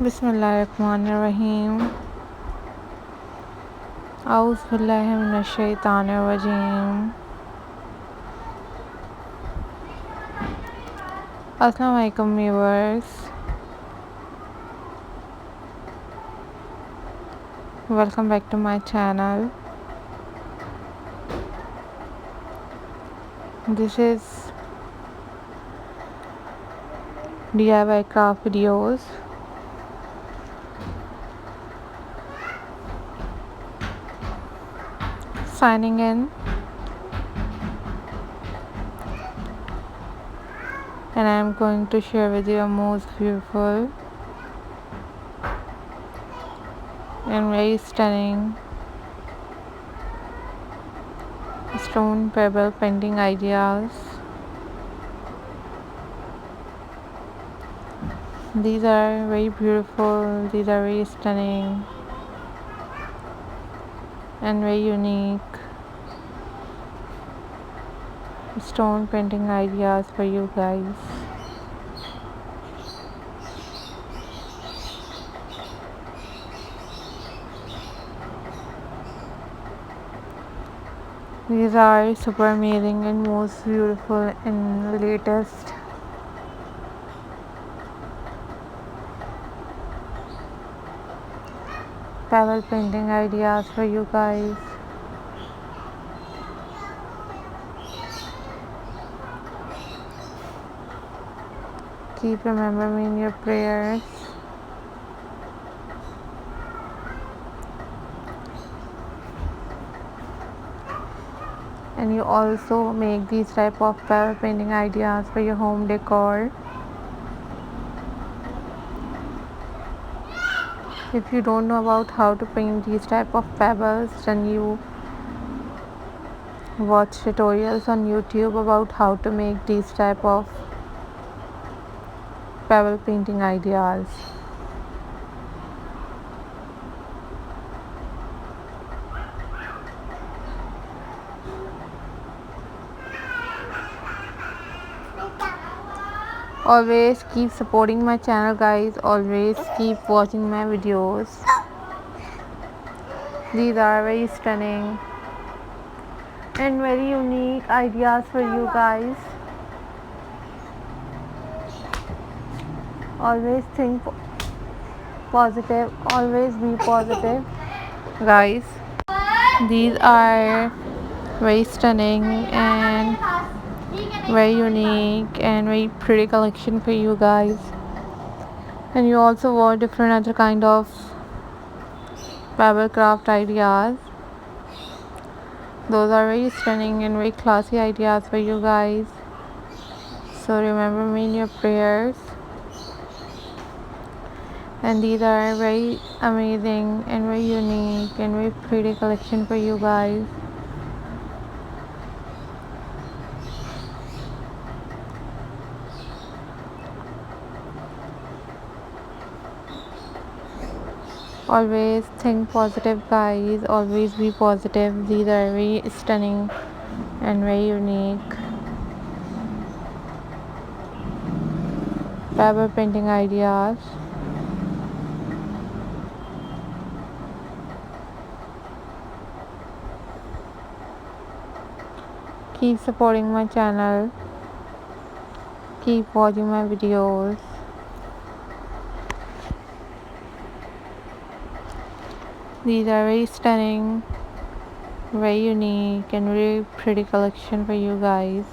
बिस्मिल्लाहिर्रहमानिर्रहीम। औज़ु बिल्लाहि मिनश्शैतानिर्रजीम। अस्सलाम वालेकुम viewers, welcome back to my channel. This is DIY craft videos. Signing in, and I am going to share with you a most beautiful and very stunning stone pebble painting ideas. These are very beautiful, these are very stunning and very unique stone painting ideas for you guys. These are super amazing and most beautiful and latest pebble painting ideas for you guys. Keep remembering me in your prayers. And you also make these type of pebble painting ideas for your home decor. If you don't know about how to paint these type of pebbles, then you watch tutorials on YouTube about how to make these type of pebble painting ideas. Always keep supporting my channel, guys. Always keep watching my videos. These are very stunning and very unique ideas for you guys. Always think positive, always be positive, guys. These are very stunning and very unique and very pretty collection for you guys. And you also want different other kind of pebble craft ideas. Those are very stunning and very classy ideas for you guys. So remember me in your prayers. And these are very amazing and very unique and very pretty collection for you guys. Always think positive, guys. Always be positive. These are very stunning and very unique pebble painting ideas. Keep supporting my channel. Keep watching my videos. These are very stunning, very unique and very pretty collection for you guys.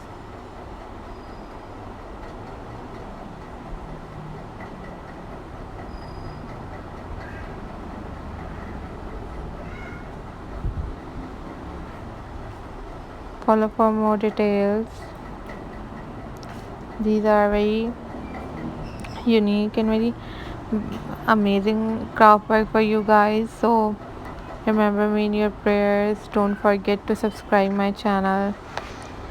Follow for more details. These are very unique and very amazing craft work for you guys. So remember me in your prayers. Don't forget to subscribe my channel.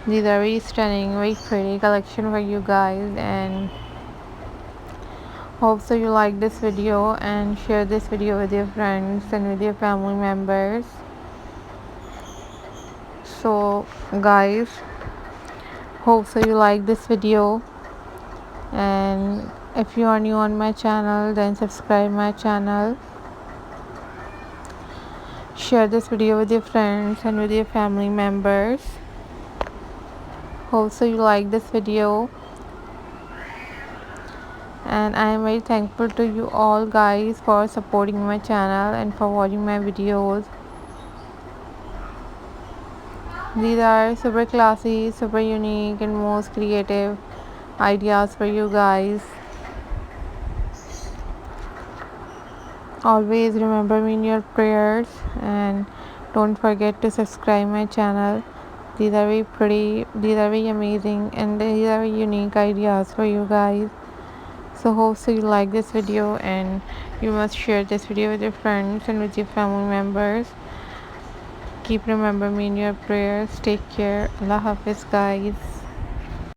These are very stunning, very pretty collection for you guys, and hope so you like this video and share this video with your friends and with your family members. So guys, hope so you like this video, and If you are new on my channel, then subscribe my channel. Share this video with your friends and with your family members. Hope so you like this video, and I am very thankful to you all guys for supporting my channel and for watching my videos. These are super classy, super unique, and most creative ideas for you guys. Always remember me in your prayers, and don't forget to subscribe my channel. These are very pretty, these are very amazing, and these are very unique ideas for you guys. So hope so you like this video, and you must share this video with your friends and with your family members. Keep remember me in your prayers. Take care. Allah Hafiz guys.